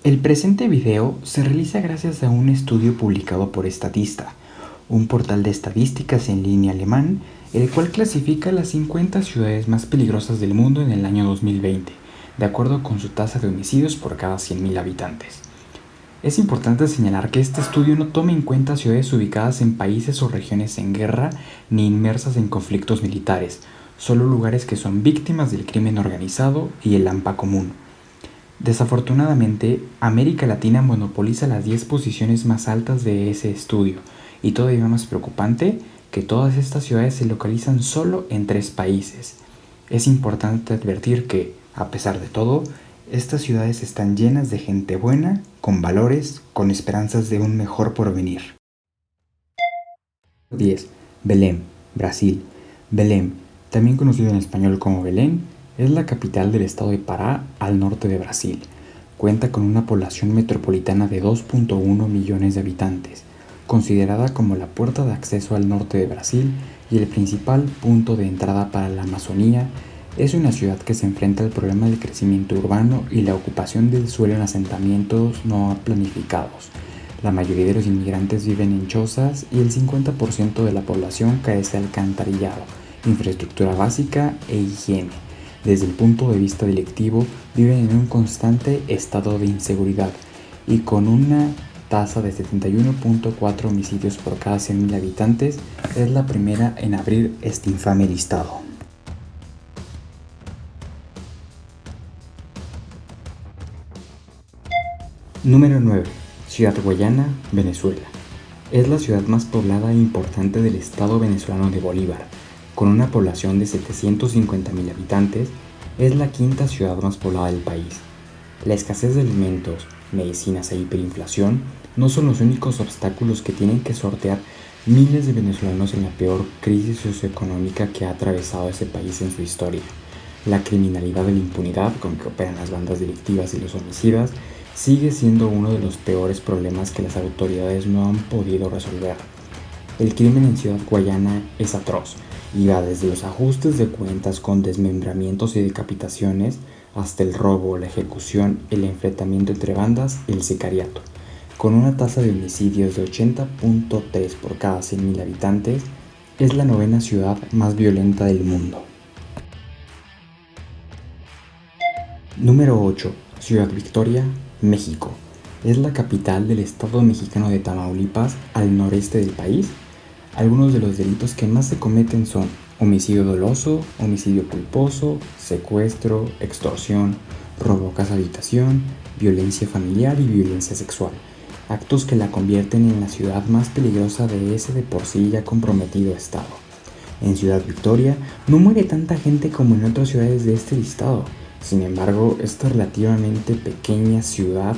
El presente video se realiza gracias a un estudio publicado por Statista, un portal de estadísticas en línea alemán, el cual clasifica las 50 ciudades más peligrosas del mundo en el año 2020, de acuerdo con su tasa de homicidios por cada 100.000 habitantes. Es importante señalar que este estudio no toma en cuenta ciudades ubicadas en países o regiones en guerra ni inmersas en conflictos militares, solo lugares que son víctimas del crimen organizado y el hampa común. Desafortunadamente, América Latina monopoliza las 10 posiciones más altas de ese estudio, y todavía más preocupante, que todas estas ciudades se localizan solo en 3 países. Es importante advertir que, a pesar de todo, estas ciudades están llenas de gente buena, con valores, con esperanzas de un mejor porvenir. 10. Belém, Brasil. Belém, también conocido en español como Belén, es la capital del estado de Pará, al norte de Brasil. Cuenta con una población metropolitana de 2.1 millones de habitantes, considerada como la puerta de acceso al norte de Brasil y el principal punto de entrada para la Amazonía. Es una ciudad que se enfrenta al problema del crecimiento urbano y la ocupación del suelo en asentamientos no planificados. La mayoría de los inmigrantes viven en chozas y el 50% de la población carece de alcantarillado, infraestructura básica e higiene. Desde el punto de vista delictivo, viven en un constante estado de inseguridad y con una tasa de 71.4 homicidios por cada 100.000 habitantes, es la primera en abrir este infame listado. Número 9. Ciudad Guayana, Venezuela. Es la ciudad más poblada e importante del estado venezolano de Bolívar. Con una población de 750.000 habitantes, es la quinta ciudad más poblada del país. La escasez de alimentos, medicinas e hiperinflación no son los únicos obstáculos que tienen que sortear miles de venezolanos en la peor crisis socioeconómica que ha atravesado ese país en su historia. La criminalidad y la impunidad con que operan las bandas delictivas y los homicidas sigue siendo uno de los peores problemas que las autoridades no han podido resolver. El crimen en Ciudad Guayana es atroz y va desde los ajustes de cuentas con desmembramientos y decapitaciones hasta el robo, la ejecución, el enfrentamiento entre bandas y el sicariato. Con una tasa de homicidios de 80.3 por cada 100.000 habitantes, es la novena ciudad más violenta del mundo. Número 8. Ciudad Victoria, México. Es la capital del estado mexicano de Tamaulipas, al noreste del país. Algunos de los delitos que más se cometen son homicidio doloso, homicidio culposo, secuestro, extorsión, robo a casa habitación, violencia familiar y violencia sexual. Actos que la convierten en la ciudad más peligrosa de ese de por sí ya comprometido estado. En Ciudad Victoria no muere tanta gente como en otras ciudades de este listado. Sin embargo, esta relativamente pequeña ciudad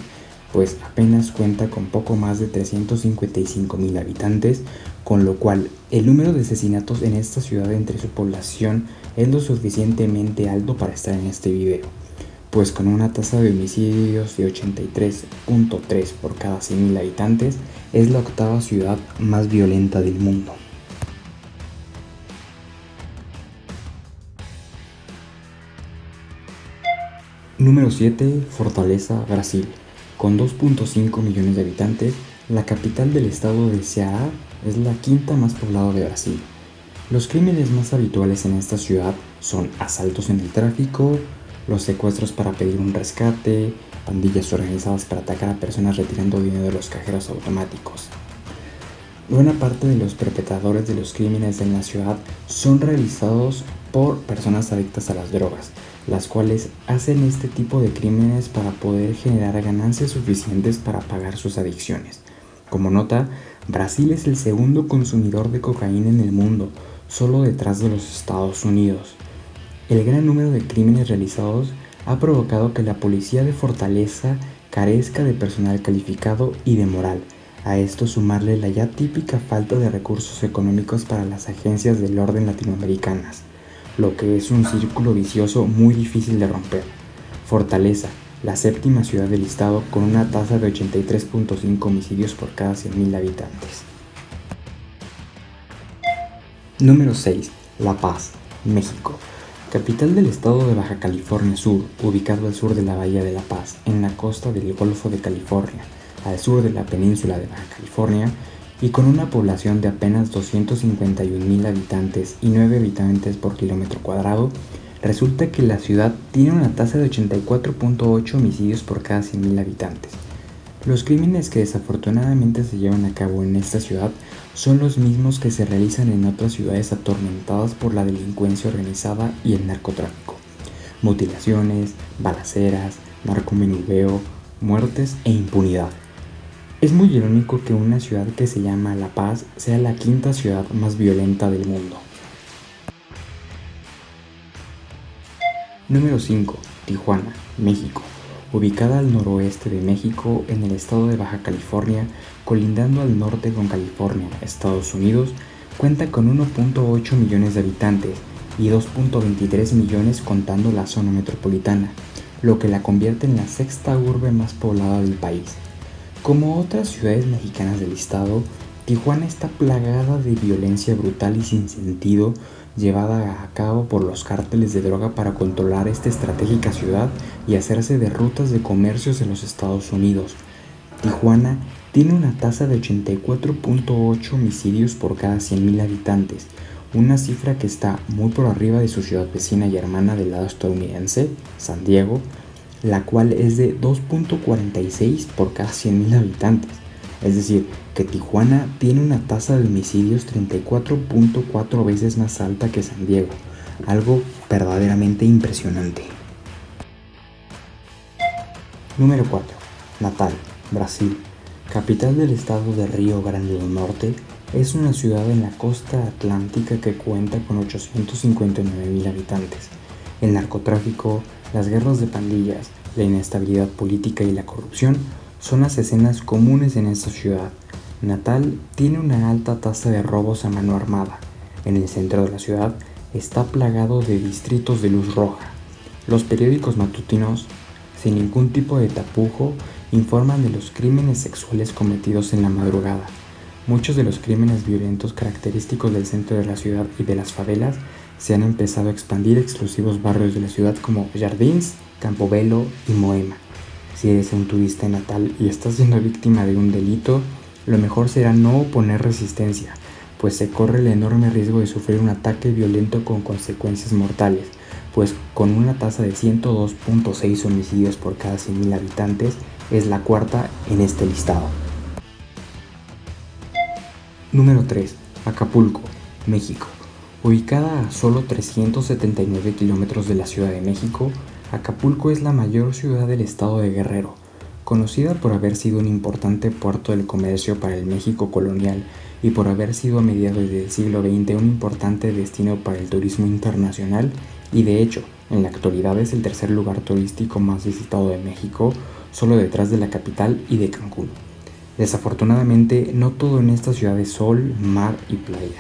pues apenas cuenta con poco más de 355.000 habitantes, con lo cual el número de asesinatos en esta ciudad entre su población es lo suficientemente alto para estar en este video, pues con una tasa de homicidios de 83.3 por cada 100.000 habitantes es la octava ciudad más violenta del mundo. Número 7. Fortaleza, Brasil. Con 2.5 millones de habitantes, la capital del estado de Ceará es la quinta más poblada de Brasil. Los crímenes más habituales en esta ciudad son asaltos en el tráfico, los secuestros para pedir un rescate, pandillas organizadas para atacar a personas retirando dinero de los cajeros automáticos. Buena parte de los perpetradores de los crímenes en la ciudad son realizados por personas adictas a las drogas, las cuales hacen este tipo de crímenes para poder generar ganancias suficientes para pagar sus adicciones. Como nota, Brasil es el segundo consumidor de cocaína en el mundo, solo detrás de los Estados Unidos. El gran número de crímenes realizados ha provocado que la policía de Fortaleza carezca de personal calificado y de moral. A esto sumarle la ya típica falta de recursos económicos para las agencias del orden latinoamericanas, lo que es un círculo vicioso muy difícil de romper. Fortaleza, la séptima ciudad del estado con una tasa de 83.5 homicidios por cada 100.000 habitantes. Número 6. La Paz, México. Capital del estado de Baja California Sur, ubicado al sur de la Bahía de La Paz, en la costa del Golfo de California, al sur de la península de Baja California, y con una población de apenas 251.000 habitantes y 9 habitantes por kilómetro cuadrado, resulta que la ciudad tiene una tasa de 84.8 homicidios por cada 100.000 habitantes. Los crímenes que desafortunadamente se llevan a cabo en esta ciudad son los mismos que se realizan en otras ciudades atormentadas por la delincuencia organizada y el narcotráfico. Mutilaciones, balaceras, narcomenudeo, muertes e impunidad. Es muy irónico que una ciudad que se llama La Paz sea la quinta ciudad más violenta del mundo. Número 5. Tijuana, México. Ubicada al noroeste de México, en el estado de Baja California, colindando al norte con California, Estados Unidos, cuenta con 1.8 millones de habitantes y 2.23 millones contando la zona metropolitana, lo que la convierte en la sexta urbe más poblada del país. Como otras ciudades mexicanas del estado, Tijuana está plagada de violencia brutal y sin sentido llevada a cabo por los cárteles de droga para controlar esta estratégica ciudad y hacerse de rutas de comercios en los Estados Unidos. Tijuana tiene una tasa de 84.8 homicidios por cada 100.000 habitantes, una cifra que está muy por arriba de su ciudad vecina y hermana del lado estadounidense, San Diego, la cual es de 2.46 por cada 100.000 habitantes. Es decir, que Tijuana tiene una tasa de homicidios 34.4 veces más alta que San Diego, algo verdaderamente impresionante. Número 4. Natal, Brasil. Capital del estado de Río Grande do Norte, es una ciudad en la costa atlántica que cuenta con 859.000 habitantes. El narcotráfico, las guerras de pandillas, la inestabilidad política y la corrupción son las escenas comunes en esta ciudad. Natal tiene una alta tasa de robos a mano armada. En el centro de la ciudad está plagado de distritos de luz roja. Los periódicos matutinos, sin ningún tipo de tapujo, informan de los crímenes sexuales cometidos en la madrugada. Muchos de los crímenes violentos característicos del centro de la ciudad y de las favelas se han empezado a expandir a exclusivos barrios de la ciudad como Jardins, Campobello y Moema. Si eres un turista en Natal y estás siendo víctima de un delito, lo mejor será no oponer resistencia, pues se corre el enorme riesgo de sufrir un ataque violento con consecuencias mortales, pues con una tasa de 102.6 homicidios por cada 100.000 habitantes, es la cuarta en este listado. Número 3. Acapulco, México. Ubicada a solo 379 kilómetros de la Ciudad de México, Acapulco es la mayor ciudad del estado de Guerrero, conocida por haber sido un importante puerto del comercio para el México colonial y por haber sido a mediados del siglo XX un importante destino para el turismo internacional y de hecho, en la actualidad es el tercer lugar turístico más visitado de México, solo detrás de la capital y de Cancún. Desafortunadamente, no todo en esta ciudad es sol, mar y playa,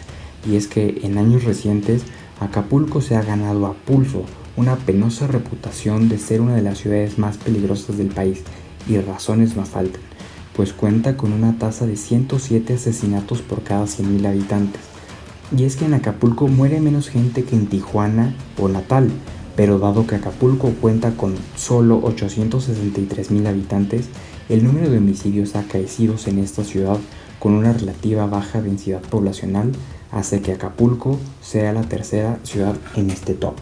y es que en años recientes Acapulco se ha ganado a pulso una penosa reputación de ser una de las ciudades más peligrosas del país, y razones no faltan, pues cuenta con una tasa de 107 asesinatos por cada 100.000 habitantes. Y es que en Acapulco muere menos gente que en Tijuana o Natal, pero dado que Acapulco cuenta con solo 863.000 habitantes, el número de homicidios acaecidos en esta ciudad con una relativa baja densidad poblacional hace que Acapulco sea la tercera ciudad en este top.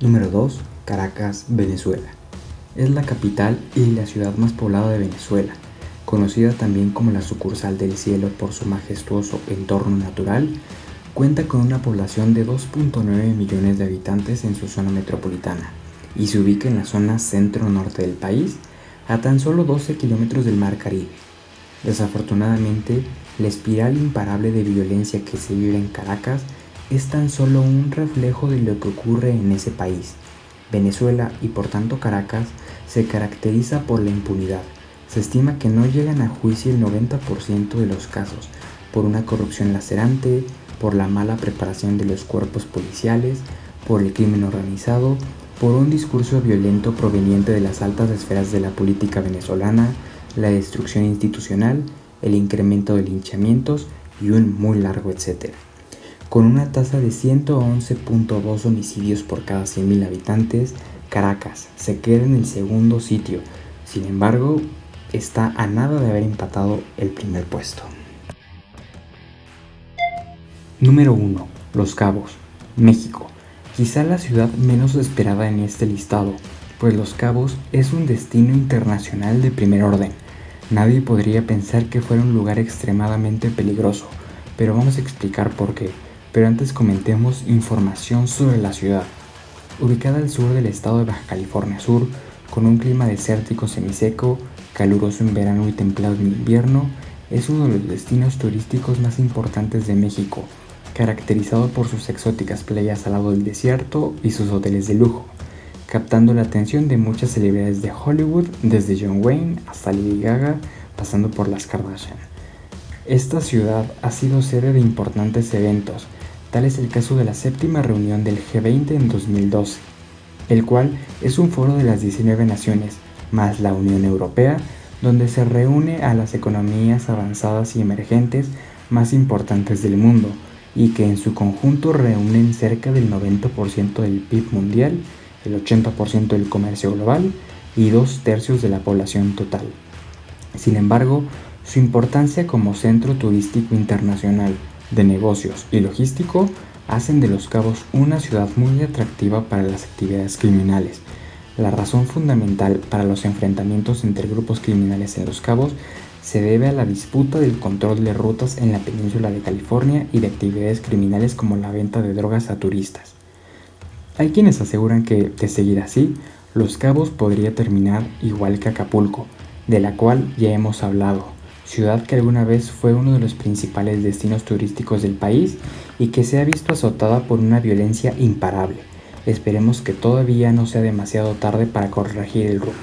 Número 2. Caracas, Venezuela. Es la capital y la ciudad más poblada de Venezuela, conocida también como la sucursal del cielo por su majestuoso entorno natural. Cuenta con una población de 2.9 millones de habitantes en su zona metropolitana y se ubica en la zona centro-norte del país, a tan solo 12 kilómetros del Mar Caribe. Desafortunadamente, la espiral imparable de violencia que se vive en Caracas es tan solo un reflejo de lo que ocurre en ese país. Venezuela y por tanto Caracas se caracteriza por la impunidad. Se estima que no llegan a juicio el 90% de los casos, por una corrupción lacerante, por la mala preparación de los cuerpos policiales, por el crimen organizado, por un discurso violento proveniente de las altas esferas de la política venezolana, la destrucción institucional, el incremento de linchamientos y un muy largo etcétera. Con una tasa de 111.2 homicidios por cada 100.000 habitantes, Caracas se queda en el segundo sitio. Sin embargo, está a nada de haber empatado el primer puesto. Número 1. Los Cabos, México. Quizá la ciudad menos esperada en este listado, pues Los Cabos es un destino internacional de primer orden. Nadie podría pensar que fuera un lugar extremadamente peligroso, pero vamos a explicar por qué. Pero antes comentemos información sobre la ciudad. Ubicada al sur del estado de Baja California Sur, con un clima desértico semiseco, caluroso en verano y templado en invierno, es uno de los destinos turísticos más importantes de México, caracterizado por sus exóticas playas al lado del desierto y sus hoteles de lujo, captando la atención de muchas celebridades de Hollywood, desde John Wayne hasta Lady Gaga, pasando por las Kardashian. Esta ciudad ha sido sede de importantes eventos, tal es el caso de la séptima reunión del G20 en 2012, el cual es un foro de las 19 naciones, más la Unión Europea, donde se reúne a las economías avanzadas y emergentes más importantes del mundo, y que en su conjunto reúnen cerca del 90% del PIB mundial, el 80% del comercio global y 2/3 de la población total. Sin embargo, su importancia como centro turístico internacional, de negocios y logístico hacen de Los Cabos una ciudad muy atractiva para las actividades criminales. La razón fundamental para los enfrentamientos entre grupos criminales en Los Cabos se debe a la disputa del control de rutas en la península de California y de actividades criminales como la venta de drogas a turistas. Hay quienes aseguran que, de seguir así, Los Cabos podría terminar igual que Acapulco, de la cual ya hemos hablado, ciudad que alguna vez fue uno de los principales destinos turísticos del país y que se ha visto azotada por una violencia imparable. Esperemos que todavía no sea demasiado tarde para corregir el rumbo.